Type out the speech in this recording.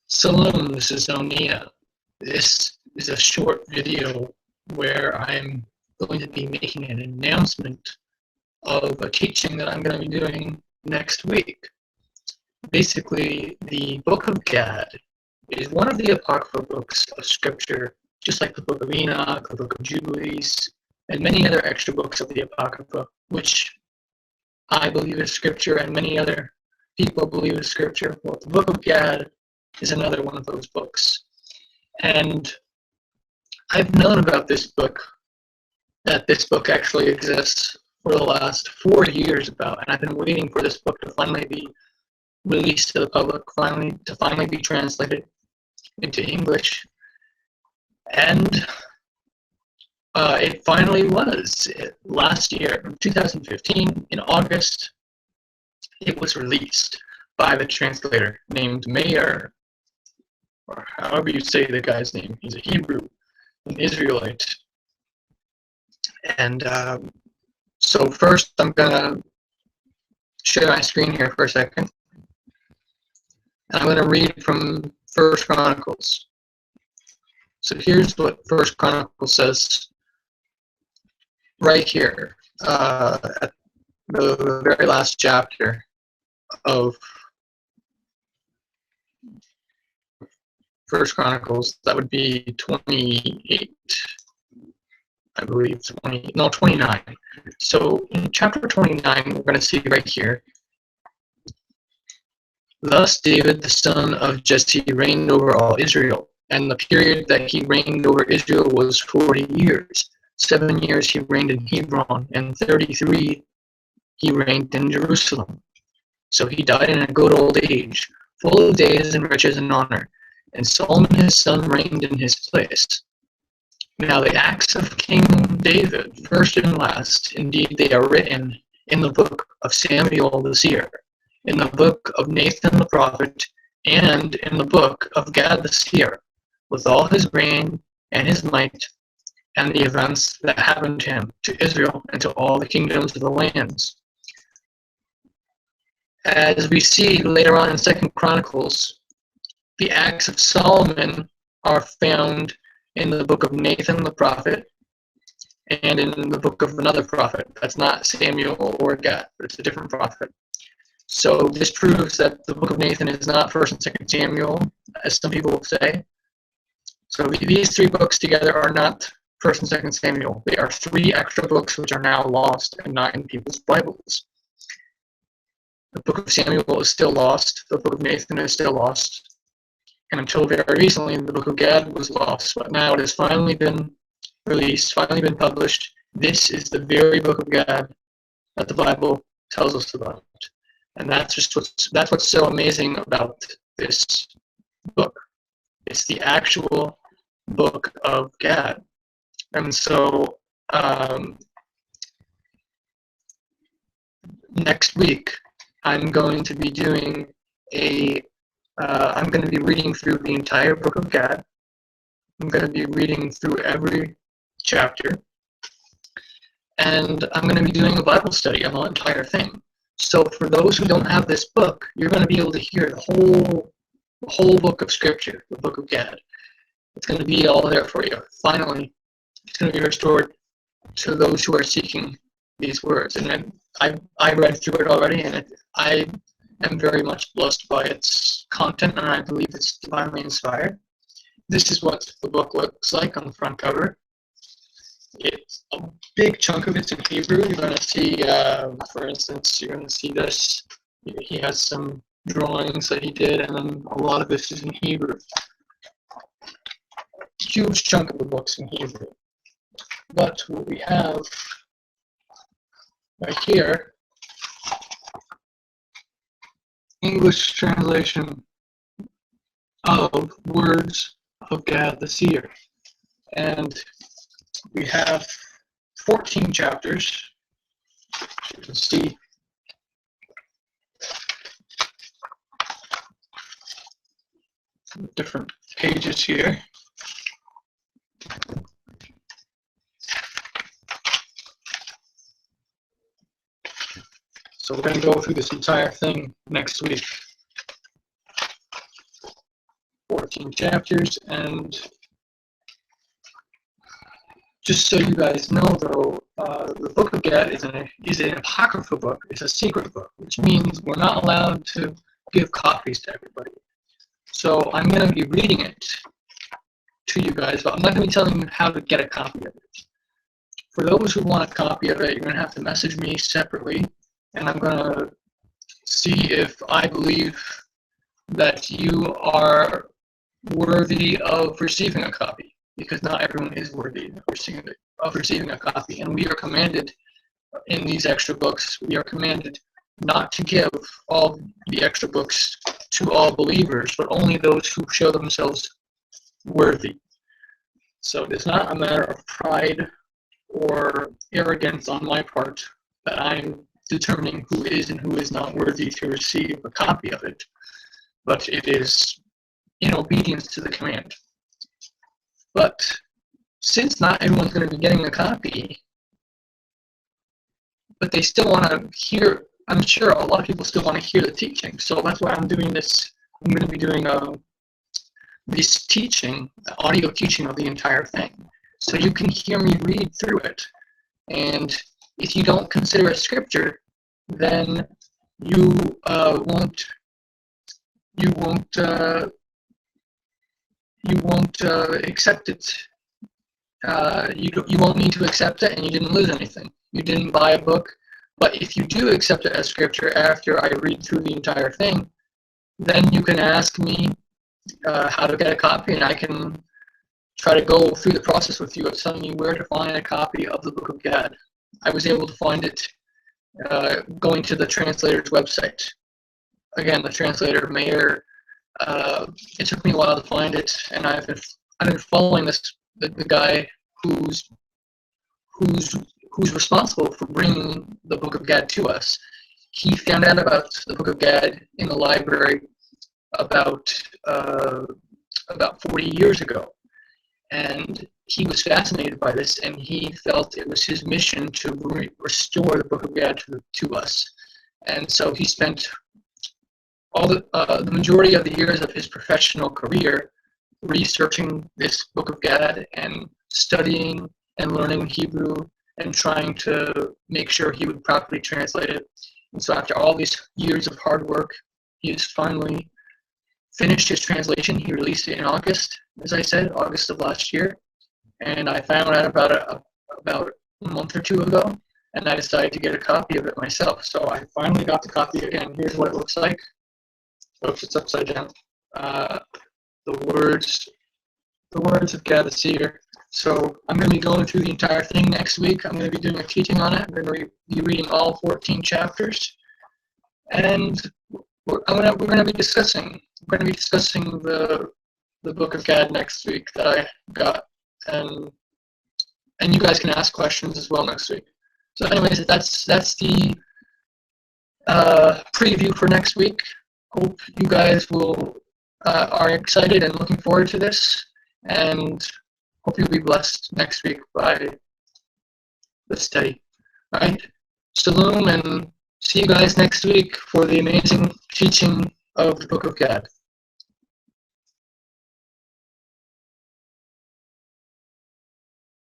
Shalom, this is Onia. This is a short video where I'm going to be making an announcement of a teaching that I'm going to be doing next week. Basically, the Book of Gad is one of the Apocrypha books of Scripture, just like the Book of Enoch, the Book of Jubilees, and many other extra books of the Apocrypha, which I believe is Scripture and many other people believe is Scripture. Well, the Book of Gad is another one of those books. And I've known about this book, that this book actually exists for the last 4 years about, and I've been waiting for this book to finally be released to the public, to finally be translated into English. And it finally was. Last year, 2015, in August, it was released by the translator named Meir, or however you say the guy's name. He's a Hebrew, an Israelite. And so first I'm going to share my screen here for a second. And I'm going to read from First Chronicles. So here's what First Chronicles says right here at the very last chapter of First Chronicles. That would be 28, I believe, 29. So in chapter 29, we're going to see right here, thus David the son of Jesse reigned over all Israel, and the period that he reigned over Israel was 40 years. 7 years he reigned in Hebron, and 33 he reigned in Jerusalem. So he died in a good old age, full of days and riches and honor. And Solomon his son reigned in his place. Now the acts of King David, first and last, indeed they are written in the book of Samuel the seer, in the book of Nathan the prophet, and in the book of Gad the seer, with all his reign and his might, and the events that happened to him, to Israel, and to all the kingdoms of the lands. As we see later on in 2 Chronicles, the acts of Solomon are found in the book of Nathan the prophet and in the book of another prophet. That's not Samuel or Gad, but it's a different prophet. So this proves that the book of Nathan is not 1st and 2nd Samuel, as some people will say. So these three books together are not 1st and 2nd Samuel. They are three extra books which are now lost and not in people's Bibles. The book of Samuel is still lost. The book of Nathan is still lost. And until very recently, the book of Gad was lost. But now it has finally been released, finally been published. This is the very book of Gad that the Bible tells us about. And that's what's so amazing about this book. It's the actual book of Gad. And so next week, I'm going to be doing I'm going to be reading through the entire book of Gad. I'm going to be reading through every chapter. And I'm going to be doing a Bible study on the entire thing. So for those who don't have this book, you're going to be able to hear the whole book of Scripture, the book of Gad. It's going to be all there for you. Finally, it's going to be restored to those who are seeking these words. And I read through it already, and I am very much blessed by its content, and I believe it's divinely inspired. This is what the book looks like on the front cover. It's a big chunk of it's in Hebrew. You're going to see, for instance, you're going to see this. He has some drawings that he did, and then a lot of this is in Hebrew. Huge chunk of the book's in Hebrew. But what we have right here, English translation of Words of Gad the Seer. And we have 14 chapters. You can see some different pages here. So we're going to go through this entire thing next week. 14 chapters. And just so you guys know, though, the Book of Gad is an Apocrypha book. It's a secret book, which means we're not allowed to give copies to everybody. So I'm going to be reading it to you guys, but I'm not going to be telling you how to get a copy of it. For those who want a copy of it, you're going to have to message me separately, and I'm going to see if I believe that you are worthy of receiving a copy, because not everyone is worthy of receiving a copy. And we are commanded in these extra books, we are commanded not to give all the extra books to all believers, but only those who show themselves worthy. So it's not a matter of pride or arrogance on my part that I'm determining who is and who is not worthy to receive a copy of it, but it is in obedience to the command. But since not everyone's going to be getting a copy, but they still want to hear, I'm sure a lot of people still want to hear the teaching, so that's why I'm doing this. I'm going to be doing this teaching, audio teaching of the entire thing, so you can hear me read through it. And if you don't consider it scripture, then you won't accept it. You won't need to accept it, and you didn't lose anything. You didn't buy a book. But if you do accept it as scripture after I read through the entire thing, then you can ask me how to get a copy, and I can try to go through the process with you of telling you where to find a copy of the Book of Gad. I was able to find it going to the translator's website. Again, the translator, Mayer, it took me a while to find it, and I've been following the guy who's responsible for bringing the Book of Gad to us. He found out about the Book of Gad in the library about 40 years ago, and he was fascinated by this, and he felt it was his mission to restore the Book of Gad to us. And so he spent all the majority of the years of his professional career researching this Book of Gad and studying and learning Hebrew and trying to make sure he would properly translate it. And so after all these years of hard work, he has finally finished his translation. He released it in August, as I said, August of last year. And I found out about it about a month or two ago, and I decided to get a copy of it myself. So I finally got the copy again. Here's what it looks like. Oops, it's upside down. The words of Gad the Seer. So I'm going to be going through the entire thing next week. I'm going to be doing a teaching on it. I'm going to be reading all 14 chapters, and we're going to be discussing the Book of Gad next week that I got, and you guys can ask questions as well next week. So, anyways, that's the preview for next week. Hope you guys are excited and looking forward to this, and hope you'll be blessed next week by the study. All right, shalom, and see you guys next week for the amazing teaching of the Book of Gad.